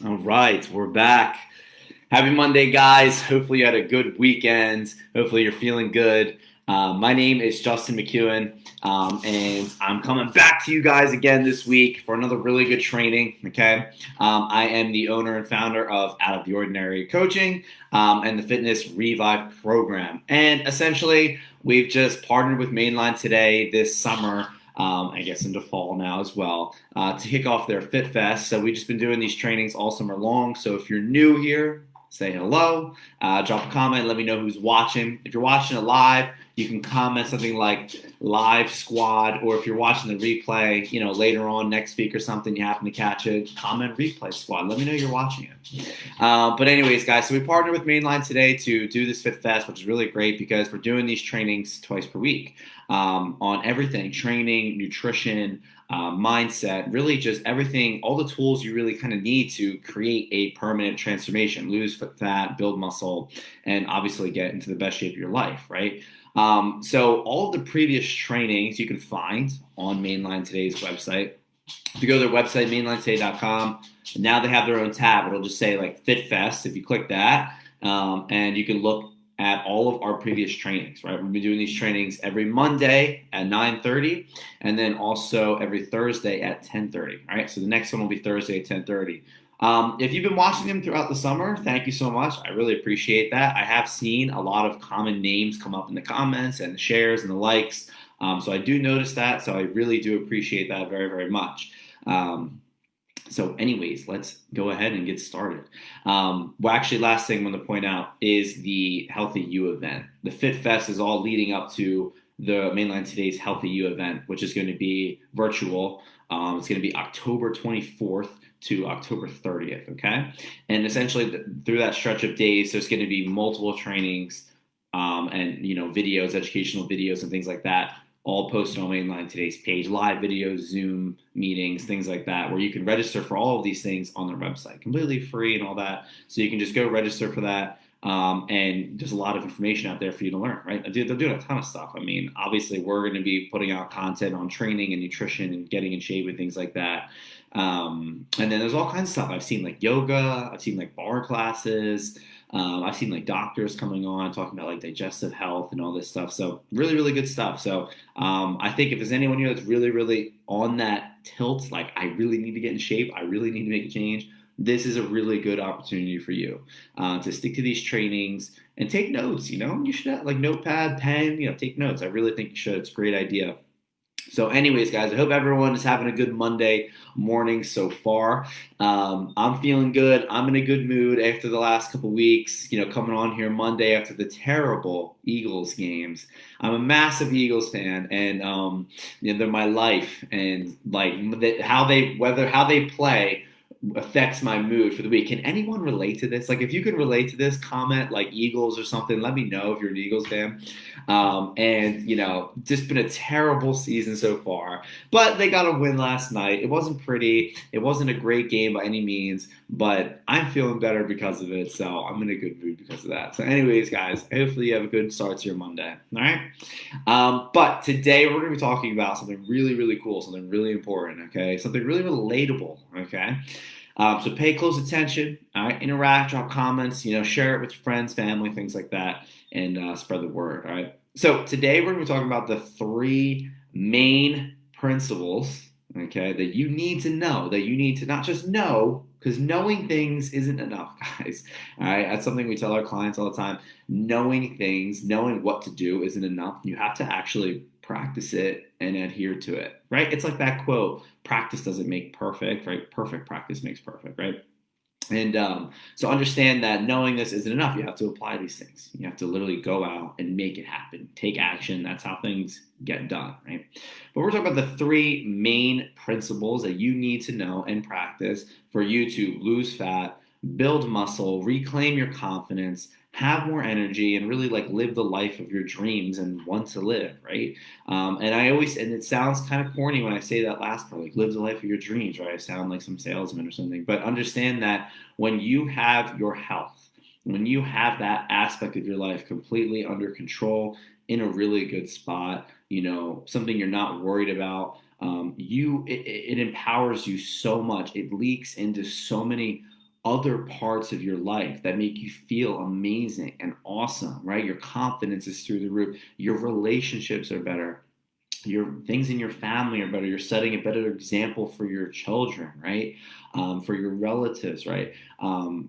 All right, we're back. Happy Monday, guys. Hopefully, you had a good weekend. Hopefully, you're feeling good. My name is Justin McEwen, and I'm coming back to you guys again this week for another really good training. Okay, I am the owner and founder of Out of the Ordinary Coaching and the Fitness Revive program. And essentially, we've just partnered with Mainline today this summer. I guess into fall now as well, to kick off their Fit Fest. So we've just been doing these trainings all summer long. So if you're new here, say hello, drop a comment, let me know who's watching. If you're watching it live, you can comment something like live squad, or if you're watching the replay, later on next week or something, you happen to catch it, comment replay squad. Let me know you're watching it. But anyways, guys, so we partnered with Mainline today to do this Fit Fest, which is really great because we're doing these trainings twice per week on everything, training, nutrition, mindset, really just everything, all the tools you really kind of need to create a permanent transformation, lose fat, build muscle, and obviously get into the best shape of your life, right? So all of the previous trainings you can find on Mainline Today's website. If you go to their website, mainlinetoday.com, now they have their own tab. It'll just say like Fit Fest if you click that, and you can look at all of our previous trainings, right? We've been doing these trainings every Monday at 9:30, and then also every Thursday at 10:30. All right, so the next one will be Thursday at 10:30. If you've been watching them throughout the summer, thank you so much. I really appreciate that. I have seen a lot of common names come up in the comments and the shares and the likes. So I do notice that. So I really do appreciate that very, very much. So anyways, let's go ahead and get started. Actually, last thing I want to point out is the Healthy You event. The Fit Fest is all leading up to the Mainline Today's Healthy You event, which is going to be virtual. It's going to be October 24th to October 30th, okay? And essentially, through that stretch of days, there's going to be multiple trainings and, videos, educational videos and things like that, all posted on Mainline Today's page, live videos, Zoom meetings, things like that, where you can register for all of these things on their website, completely free and all that. So you can just go register for that. And there's a lot of information out there for you to learn, right? They're doing a ton of stuff. I mean, obviously, we're going to be putting out content on training and nutrition and getting in shape and things like that. And then there's all kinds of stuff. I've seen like yoga, I've seen like bar classes. I've seen like doctors coming on talking about like digestive health and all this stuff. So really, really good stuff. So I think if there's anyone here that's really, really on that tilt, like I really need to get in shape, I really need to make a change, this is a really good opportunity for you to stick to these trainings and take notes. You should have like notepad, pen, take notes. I really think you should. It's a great idea. So anyways, guys, I hope everyone is having a good Monday morning so far. I'm feeling good. I'm in a good mood after the last couple weeks, coming on here Monday after the terrible Eagles games. I'm a massive Eagles fan, and they're my life. And like how they play affects my mood for the week. Can anyone relate to this? Like, if you can relate to this, comment like Eagles or something. Let me know if you're an Eagles fan. Just been a terrible season so far. But they got a win last night. It wasn't pretty. It wasn't a great game by any means, but I'm feeling better because of it. So I'm in a good mood because of that. So anyways, guys, hopefully you have a good start to your Monday. All right. But today we're going to be talking about something really, really cool, something really important. Okay. Something really relatable. Okay. So pay close attention, all right? Interact, drop comments, share it with your friends, family, things like that, and spread the word, all right? So today we're going to be talking about the 3 main principles, okay, that you need to know, that you need to not just know, because knowing things isn't enough, guys, all right? That's something we tell our clients all the time. Knowing things, knowing what to do isn't enough. You have to actually practice it and adhere to it, right? It's like that quote, practice doesn't make perfect, right? Perfect practice makes perfect, right? And so understand that knowing this isn't enough. You have to apply these things. You have to literally go out and make it happen. Take action. That's how things get done, right? But we're talking about the 3 main principles that you need to know and practice for you to lose fat, build muscle, reclaim your confidence, have more energy, and really like live the life of your dreams and want to live, right? And it sounds kind of corny when I say that last part, like live the life of your dreams, right? I sound like some salesman or something, but understand that when you have your health, when you have that aspect of your life completely under control, in a really good spot, something you're not worried about, it empowers you so much. It leaks into so many other parts of your life that make you feel amazing and awesome, right? Your confidence is through the roof. Your relationships are better. Your things in your family are better. You're setting a better example for your children, right? For your relatives, right?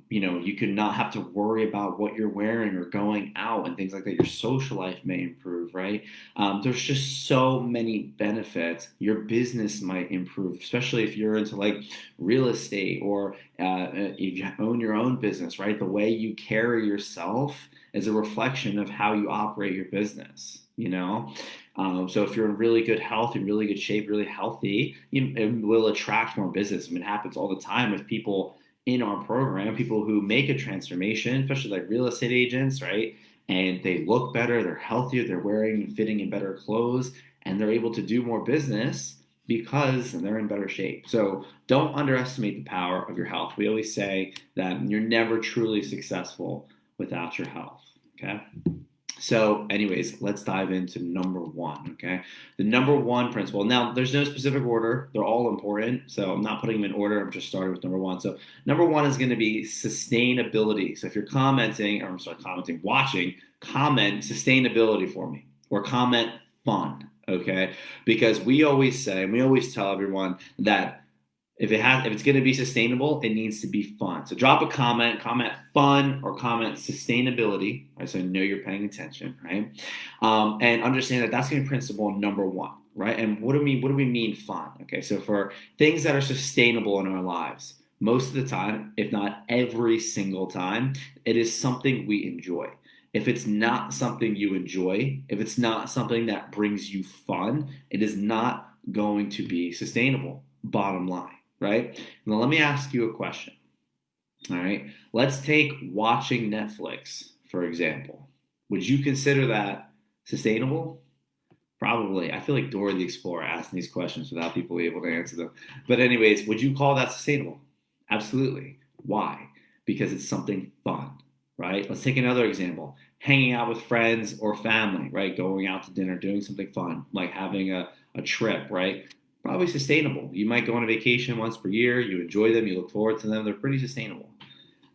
You could not have to worry about what you're wearing or going out and things like that. Your social life may improve, right? There's just so many benefits. Your business might improve, especially if you're into like real estate or if you own your own business, right? The way you carry yourself is a reflection of how you operate your business, So if you're in really good health, in really good shape, really healthy, it will attract more business. I mean, it happens all the time with people in our program, people who make a transformation, especially like real estate agents, right? And they look better, they're healthier, they're wearing and fitting in better clothes, and they're able to do more business because they're in better shape. So don't underestimate the power of your health. We always say that you're never truly successful without your health. Okay. So, anyways, let's dive into number one. Okay. The number one principle. Now, there's no specific order, they're all important. So, I'm not putting them in order. I'm just starting with number one. So, number one is going to be sustainability. So, if you're watching, comment sustainability for me or comment fun. Okay. Because we always say, and we always tell everyone that if it's going to be sustainable, it needs to be fun. So drop a comment fun or comment sustainability, right? So I know you're paying attention, right? And understand that that's going to be principle number one, right? And what do we mean fun? Okay, so for things that are sustainable in our lives, most of the time, if not every single time, it is something we enjoy. If it's not something you enjoy, if it's not something that brings you fun, it is not going to be sustainable, bottom line. Right? Now, let me ask you a question. All right. Let's take watching Netflix, for example. Would you consider that sustainable? Probably. I feel like Dora the Explorer asking these questions without people being able to answer them. But, anyways, would you call that sustainable? Absolutely. Why? Because it's something fun, right? Let's take another example. Hanging out with friends or family, right? Going out to dinner, doing something fun, like having a trip, right? Probably sustainable. You might go on a vacation once per year. You enjoy them. You look forward to them. They're pretty sustainable,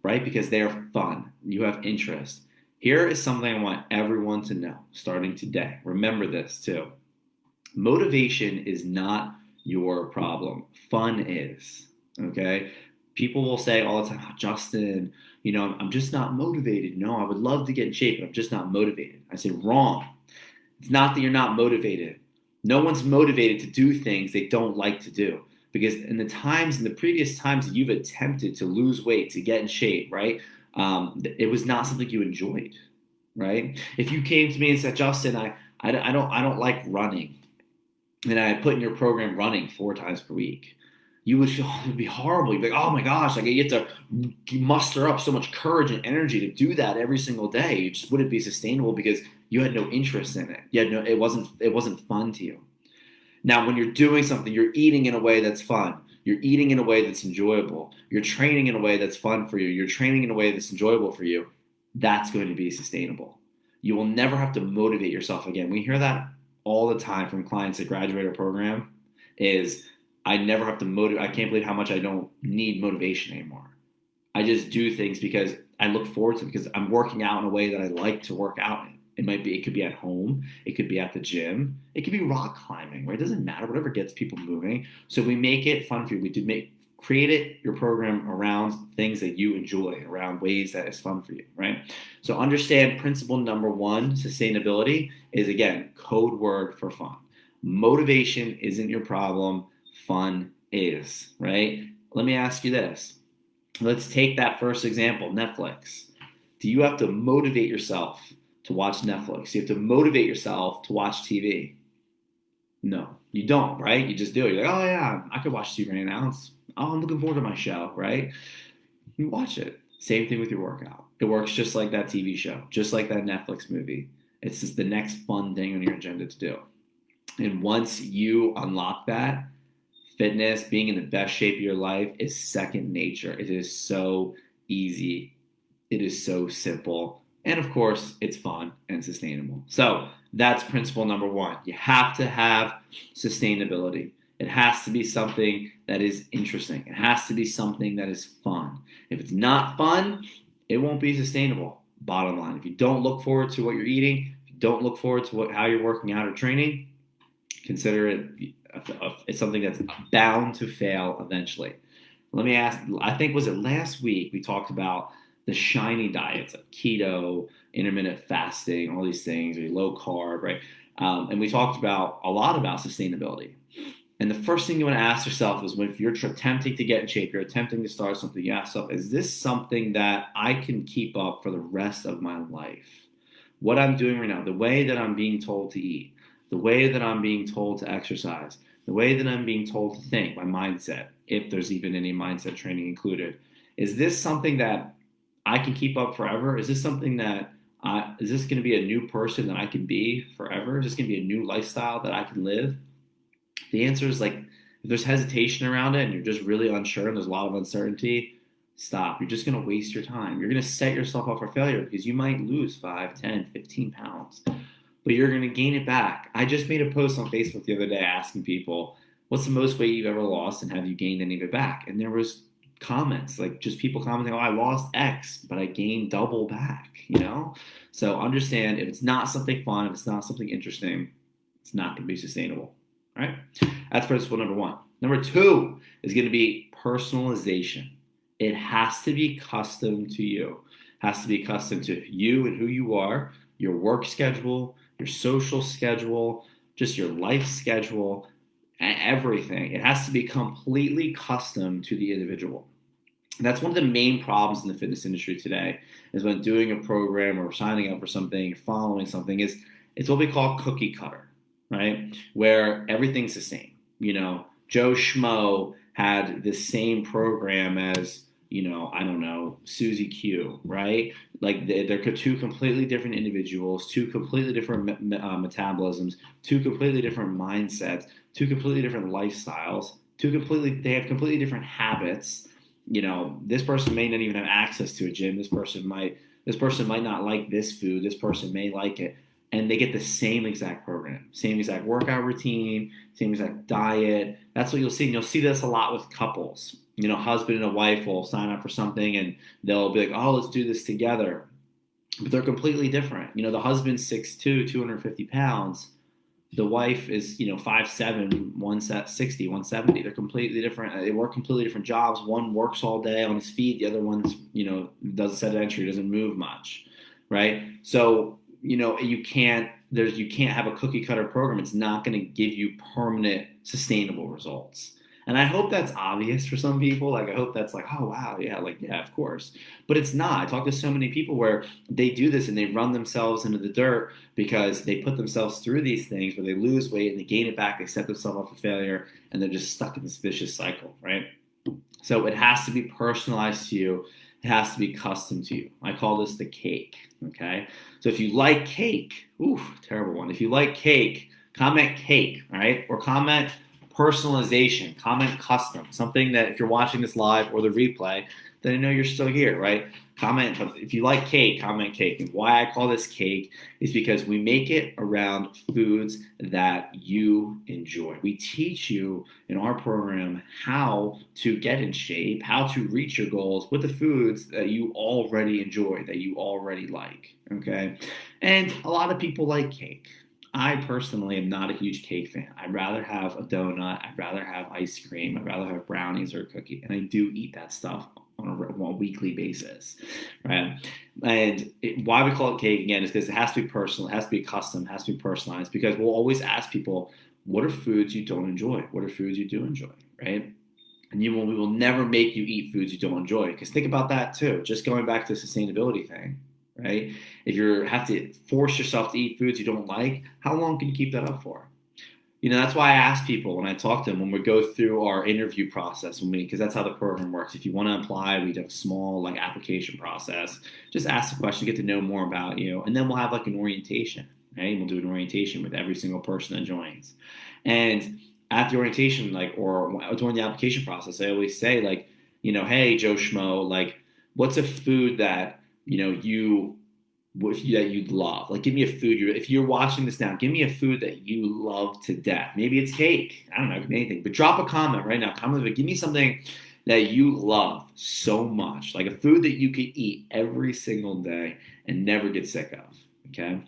right? Because they're fun. You have interest. Here is something I want everyone to know starting today. Remember this too. Motivation is not your problem. Fun is, okay? People will say all the time, oh, Justin, I'm just not motivated. No, I would love to get in shape, but I'm just not motivated. I say, wrong. It's not that you're not motivated. No one's motivated to do things they don't like to do. Because in the previous times that you've attempted to lose weight, to get in shape, right? It was not something you enjoyed, right? If you came to me and said, Justin, I don't like running, and I put in your program running 4 times per week, you would feel it would be horrible. You'd be like, oh my gosh, like you have to muster up so much courage and energy to do that every single day. It just wouldn't be sustainable because you had no interest in it. It wasn't fun to you. Now, when you're doing something, you're eating in a way that's fun. You're eating in a way that's enjoyable. You're training in a way that's fun for you. You're training in a way that's enjoyable for you. That's going to be sustainable. You will never have to motivate yourself again. We hear that all the time from clients that graduate our program is I never have to motivate. I can't believe how much I don't need motivation anymore. I just do things because I look forward to it, because I'm working out in a way that I like to work out in. It could be at home, it could be at the gym, it could be rock climbing, right? It doesn't matter, whatever gets people moving. So we make it fun for you. Create your program around things that you enjoy, around ways that is fun for you, right? So understand principle number one, sustainability, is again, code word for fun. Motivation isn't your problem, fun is, right? Let me ask you this. Let's take that first example, Netflix. Do you have to motivate yourself to watch Netflix? You have to motivate yourself to watch TV? No, you don't, right? You just do it. You're like, oh yeah, I could watch TV right now. I'm looking forward to my show, right? You watch it. Same thing with your workout. It works just like that TV show, just like that Netflix movie. It's just the next fun thing on your agenda to do. And once you unlock that, fitness, being in the best shape of your life is second nature. It is so easy. It is so simple. And of course, it's fun and sustainable. So that's principle number one. You have to have sustainability. It has to be something that is interesting. It has to be something that is fun. If it's not fun, it won't be sustainable. Bottom line, if you don't look forward to what you're eating, if you don't look forward to how you're working out or training, consider it's something that's bound to fail eventually. Let me ask, I think, was it last week we talked about the shiny diets, like keto, intermittent fasting, all these things, or low carb, right? And we talked about a lot about sustainability. And the first thing you want to ask yourself is if you're attempting to get in shape, you're attempting to start something, you ask yourself, is this something that I can keep up for the rest of my life? What I'm doing right now, the way that I'm being told to eat, the way that I'm being told to exercise, the way that I'm being told to think, my mindset, if there's even any mindset training included, is this something that I can keep up forever? Is this something that is this going to be a new person that I can be forever? Is this going to be a new lifestyle that I can live? The answer is if there's hesitation around it and you're just really unsure and there's a lot of uncertainty, stop. You're just going to waste your time. You're going to set yourself up for failure because you might lose 5, 10, 15 pounds, but you're going to gain it back. I just made a post on Facebook the other day asking people, what's the most weight you've ever lost and have you gained any of it back? And there was comments, just people commenting, oh, I lost X, but I gained double back, So understand, if it's not something fun, if it's not something interesting, it's not going to be sustainable. All right? That's principle number 1. Number 2 is going to be personalization. It has to be custom to you. It has to be custom to you and who you are, your work schedule, your social schedule, just your life schedule, everything. It has to be completely custom to the individual. And that's one of the main problems in the fitness industry today is when doing a program or signing up for something, following something, it's what we call cookie cutter, right? Where everything's the same. Joe Schmo had the same program as, I don't know, Susie Q, right? They're two completely different individuals, two completely different metabolisms, two completely different mindsets, two completely different lifestyles, they have completely different habits. This person may not even have access to a gym. This person might not like this food. This person may like it. And they get the same exact program, same exact workout routine, same exact diet. That's what you'll see. And you'll see this a lot with couples. Husband and a wife will sign up for something and they'll be like, oh, let's do this together. But they're completely different. The husband's 6'2", 250 pounds. The wife is, 5'7", 160, 170. They're completely different. They work completely different jobs. One works all day on his feet. The other one's, does sedentary, doesn't move much, right? So, you can't have a cookie cutter program. It's not going to give you permanent, sustainable results. And I hope that's obvious for some people. I hope that's oh, wow, yeah, of course. But it's not. I talk to so many people where they do this and they run themselves into the dirt because they put themselves through these things where they lose weight and they gain it back, they set themselves up for failure, and they're just stuck in this vicious cycle, right? So it has to be personalized to you. It has to be custom to you. I call this the cake, okay? So if you like cake, terrible one. If you like cake, comment cake, all right? Or comment personalization, comment custom, something that if you're watching this live or the replay, then I know you're still here, right? Comment, if you like cake, comment cake. And why I call this cake is because we make it around foods that you enjoy. We teach you in our program how to get in shape, how to reach your goals with the foods that you already enjoy, that you already like, okay? And a lot of people like cake. I personally am not a huge cake fan. I'd rather have a donut. I'd rather have ice cream. I'd rather have brownies or a cookie. And I do eat that stuff on a weekly basis, right? And why we call it cake, again, is because it has to be personal. It has to be custom. It has to be personalized because we'll always ask people, what are foods you don't enjoy? What are foods you do enjoy, right? And we will never make you eat foods you don't enjoy because think about that too. Just going back to the sustainability thing. Right? If you have to force yourself to eat foods you don't like, how long can you keep that up for? That's why I ask people when I talk to them, when we go through our interview process, because that's how the program works. If you want to apply, we do a small application process. Just ask the question, get to know more about you, and then we'll have an orientation. Right? We'll do an orientation with every single person that joins. And at the orientation, or during the application process, I always say, hey, Joe Schmo, what's a food that you that you love. Like, give me a food. If you're watching this now, give me a food that you love to death. Maybe it's cake. I don't know, anything. But drop a comment right now. Comment, give me something that you love so much, like a food that you could eat every single day and never get sick of. Okay.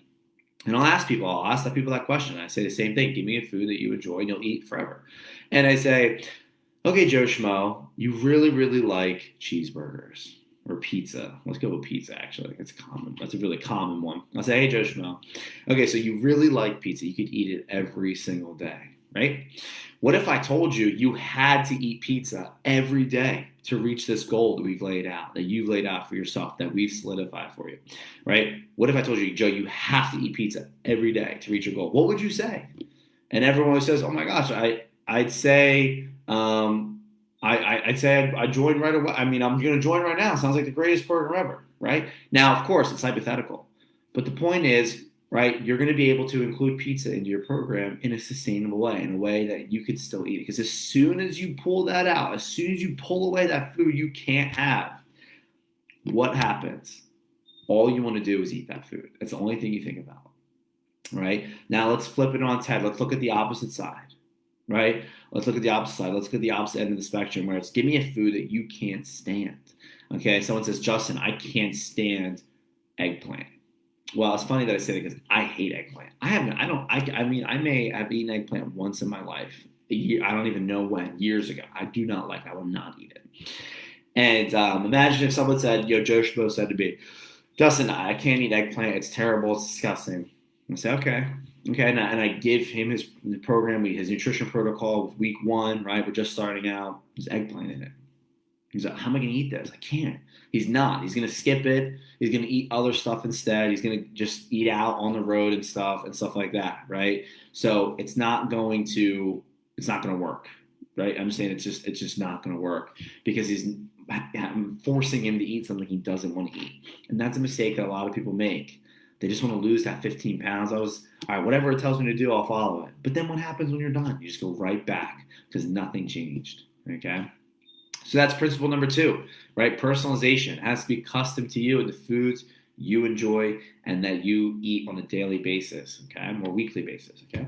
And I'll ask the people that question. I say the same thing. Give me a food that you enjoy and you'll eat forever. And I say, okay, Joe Schmo, you really, really like cheeseburgers or pizza. Let's go with pizza, actually. It's common. That's a really common one. I'll say, hey, Joe Schmo. Okay, so you really like pizza. You could eat it every single day, right? What if I told you you had to eat pizza every day to reach this goal that we've laid out, that you've laid out for yourself, that we've solidified for you, right? What if I told you, Joe, you have to eat pizza every day to reach your goal? What would you say? And everyone always says, oh my gosh, I'd say, I'd say I'd join right away. I mean, I'm going to join right now. Sounds like the greatest program ever, right? Now, of course, it's hypothetical. But the point is, right, you're going to be able to include pizza into your program in a sustainable way, in a way that you could still eat it. Because as soon as you pull that out, as soon as you pull away that food you can't have, what happens? All you want to do is eat that food. That's the only thing you think about, right? Now let's flip it on its head. Let's look at the opposite side, right? Let's look at the opposite side. Let's look at the opposite end of the spectrum where it's give me a food that you can't stand. Okay, someone says, Justin, I can't stand eggplant. Well, it's funny that I say that because I hate eggplant. I mean, I may have eaten eggplant once in my life. I don't even know when, years ago. I do not like it. I will not eat it. And imagine if someone said, Joe Schmo said to me, Justin, I can't eat eggplant. It's terrible. It's disgusting. I say, okay. And I give him his program, his nutrition protocol, week 1, right? We're just starting out. There's eggplant in it. He's like, how am I going to eat this? I can't. He's not. He's going to skip it. He's going to eat other stuff instead. He's going to just eat out on the road and stuff like that, right? So it's not going to work, right? I'm saying it's just not going to work because I'm forcing him to eat something he doesn't want to eat. And that's a mistake that a lot of people make. They just want to lose that 15 pounds. All right, whatever it tells me to do, I'll follow it. But then what happens when you're done? You just go right back because nothing changed, okay? So that's principle number 2, right? Personalization. It has to be custom to you and the foods you enjoy and that you eat on a daily basis, okay? Or weekly basis, okay?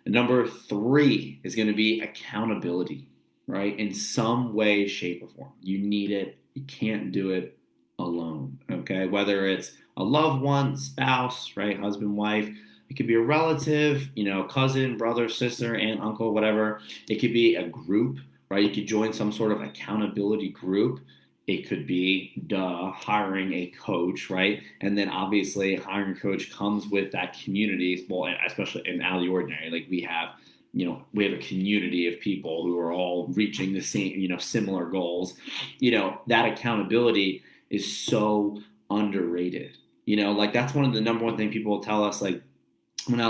And number 3 is going to be accountability, right? In some way, shape, or form. You need it. You can't do it alone, okay? Whether it's a loved one, spouse, right? Husband, wife. It could be a relative, cousin, brother, sister, aunt, uncle, whatever. It could be a group, right? You could join some sort of accountability group. It could be hiring a coach, right? And then obviously hiring a coach comes with that community, well, especially in Out of the Ordinary. Like we have a community of people who are all reaching the same, similar goals. That accountability is so underrated. Like that's one of the number one thing people will tell us, like when I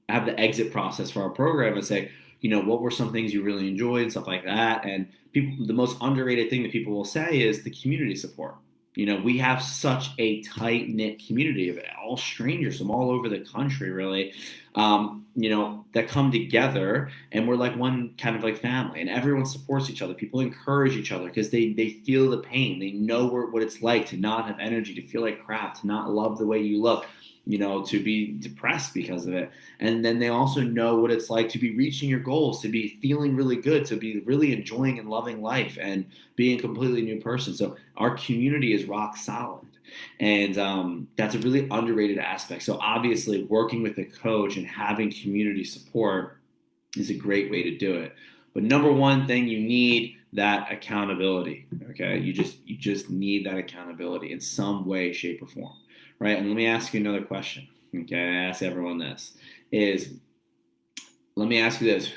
have the exit process for our program and say, what were some things you really enjoyed and stuff like that. And the most underrated thing that people will say is the community support. We have such a tight knit community of all strangers from all over the country, really, that come together and we're like one kind of like family and everyone supports each other. People encourage each other because they feel the pain. They know what it's like to not have energy, to feel like crap, to not love the way you look, to be depressed because of it. And then they also know what it's like to be reaching your goals, to be feeling really good, to be really enjoying and loving life and being a completely new person. So our community is rock solid. And that's a really underrated aspect. So obviously working with a coach and having community support is a great way to do it. But number one thing, you need that accountability. Okay. You just need that accountability in some way, shape, or form. Right. And let me ask you another question. Okay. I ask everyone this let me ask you this.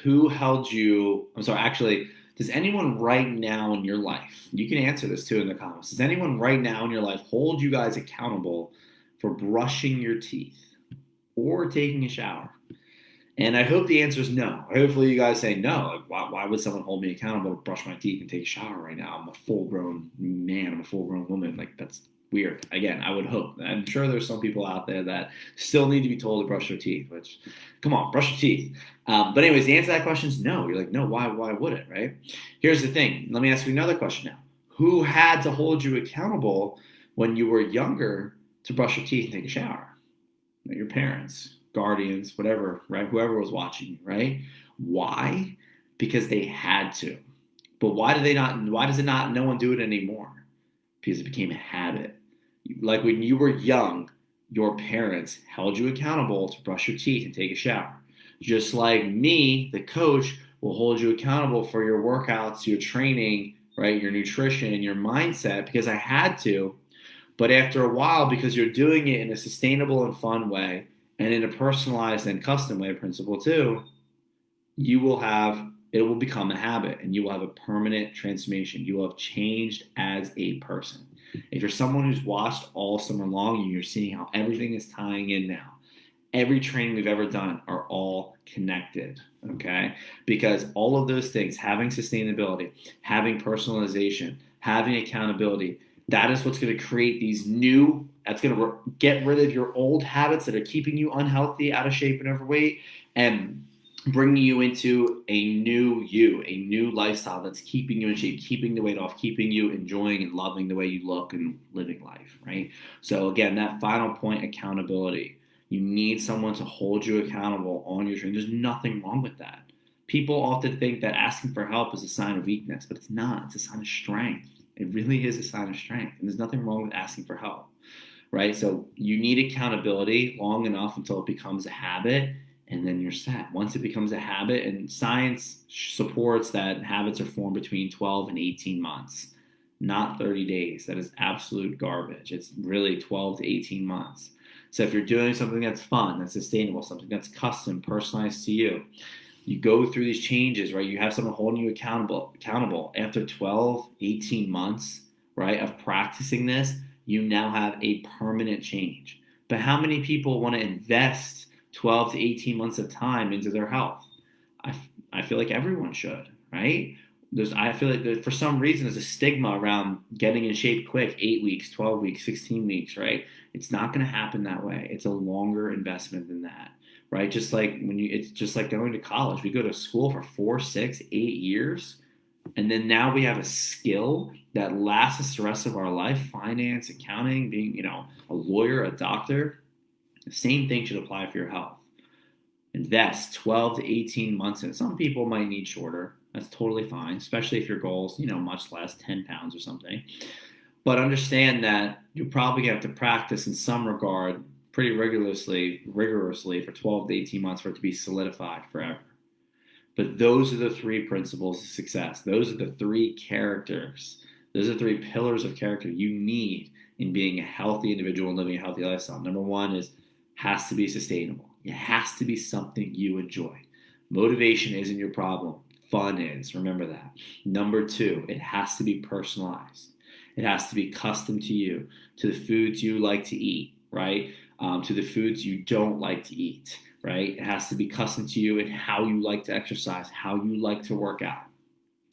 Does anyone right now in your life, you can answer this too in the comments. Does anyone right now in your life hold you guys accountable for brushing your teeth or taking a shower? And I hope the answer is no. Hopefully you guys say no. Like, why would someone hold me accountable to brush my teeth and take a shower right now? I'm a full-grown man. I'm a full-grown woman. Like, that's weird. Again, I would hope. I'm sure there's some people out there that still need to be told to brush their teeth, which, come on, brush your teeth. But anyways, the answer to that question is no. You're like, no, why would it, right? Here's the thing. Let me ask you another question now. Who had to hold you accountable when you were younger to brush your teeth and take a shower. Your parents, guardians, whatever, right? Whoever was watching you, right? Why? Because they had to. But why does it not no one do it anymore? Because it became a habit. Like when you were young, your parents held you accountable to brush your teeth and take a shower. Just like me, the coach, will hold you accountable for your workouts, your training, right? Your nutrition, your mindset, because I had to. But after a while, because you're doing it in a sustainable and fun way and in a personalized and custom way principle too, it will become a habit and you will have a permanent transformation. You will have changed as a person. If you're someone who's watched all summer long, you're seeing how everything is tying in now. Every training we've ever done are all connected, okay? Because all of those things, having sustainability, having personalization, having accountability, that is what's going to create that's going to get rid of your old habits that are keeping you unhealthy, out of shape, and overweight, and bringing you into a new lifestyle that's keeping you in shape, keeping the weight off, keeping you enjoying and loving the way you look and living life, right? So again, that final point, accountability. You need someone to hold you accountable on your training. There's nothing wrong with that. People often think that asking for help is a sign of weakness, but it's not. It's a sign of strength. It really is a sign of strength. And there's nothing wrong with asking for help, right? So you need accountability long enough until it becomes a habit, and then you're set. Once it becomes a habit, and science supports that habits are formed between 12 and 18 months, not 30 days. That is absolute garbage. It's really 12 to 18 months. So if you're doing something that's fun, that's sustainable, something that's custom, personalized to you, you go through these changes, right? You have someone holding you accountable. After 12, 18 months, right, of practicing this, you now have a permanent change. But how many people want to invest 12 to 18 months of time into their health? I feel like everyone should, right? I feel like for some reason there's a stigma around getting in shape quick, 8 weeks, 12 weeks, 16 weeks, right? It's not going to happen that way. It's a longer investment than that, right? It's just like going to college. We go to school for 4, 6, 8 years, and then now we have a skill that lasts us the rest of our life. Finance, accounting, being, a lawyer, a doctor. The same thing should apply for your health. Invest 12 to 18 months in it. Some people might need shorter. That's totally fine, especially if your goal is, much less, 10 pounds or something. But understand that you're probably going to have to practice in some regard pretty rigorously for 12 to 18 months for it to be solidified forever. But those are the 3 principles of success. Those are the 3 characters. Those are 3 pillars of character you need in being a healthy individual and living a healthy lifestyle. Number 1 has to be sustainable. It has to be something you enjoy. Motivation isn't your problem. Fun is. Remember that. Number 2, it has to be personalized. It has to be custom to you, to the foods you like to eat, right? To the foods you don't like to eat, right? It has to be custom to you and how you like to exercise, how you like to work out.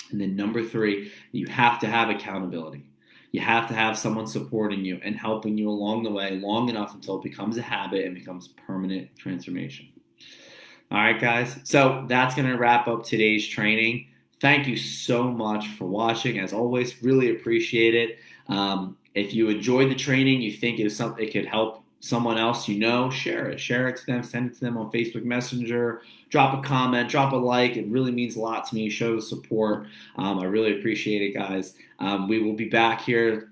And then number 3, you have to have accountability. You have to have someone supporting you and helping you along the way long enough until it becomes a habit and becomes permanent transformation. All right, guys. So that's going to wrap up today's training. Thank you so much for watching. As always, really appreciate it. If you enjoyed the training, you think it could help someone else share it. Share it to them, send it to them on Facebook Messenger, drop a comment, drop a like. It really means a lot to me. Show the support. I really appreciate it, guys. We will be back here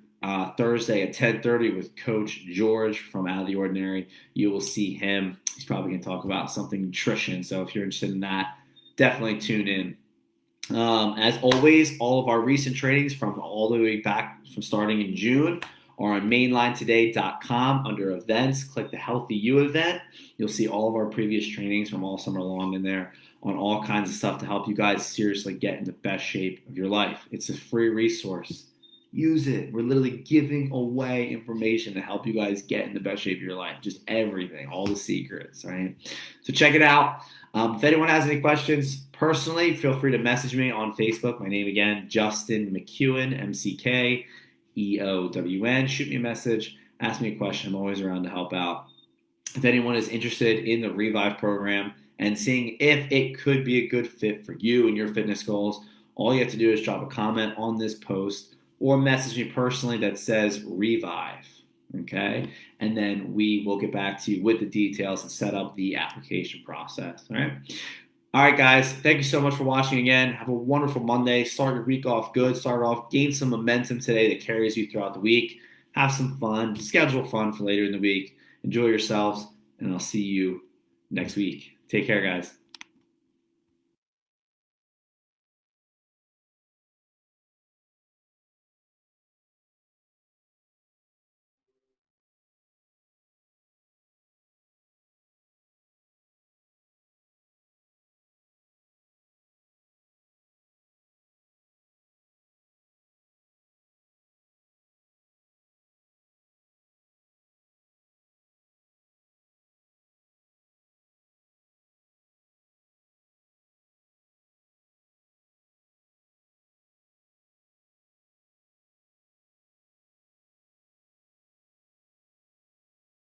Thursday at 10:30 with Coach George from Out of the Ordinary. You will see him. He's probably going to talk about something nutrition. So if you're interested in that, definitely tune in. As always, all of our recent trainings from all the way back from starting in June are on mainlinetoday.com under events. Click the Healthy You event. You'll see all of our previous trainings from all summer long in there on all kinds of stuff to help you guys seriously get in the best shape of your life. It's a free resource. Use it. We're literally giving away information to help you guys get in the best shape of your life. Just everything, all the secrets, right? So check it out. If anyone has any questions personally, feel free to message me on Facebook. My name again, Justin McEwen, McKeown. Shoot me a message. Ask me a question. I'm always around to help out. If anyone is interested in the Revive program and seeing if it could be a good fit for you and your fitness goals, all you have to do is drop a comment on this post or message me personally that says Revive. Okay, and then we will get back to you with the details and set up the application process. All right. All right, guys. Thank you so much for watching again. Have a wonderful Monday. Start your week off good. Gain some momentum today that carries you throughout the week. Have some fun. Schedule fun for later in the week. Enjoy yourselves, and I'll see you next week. Take care, guys.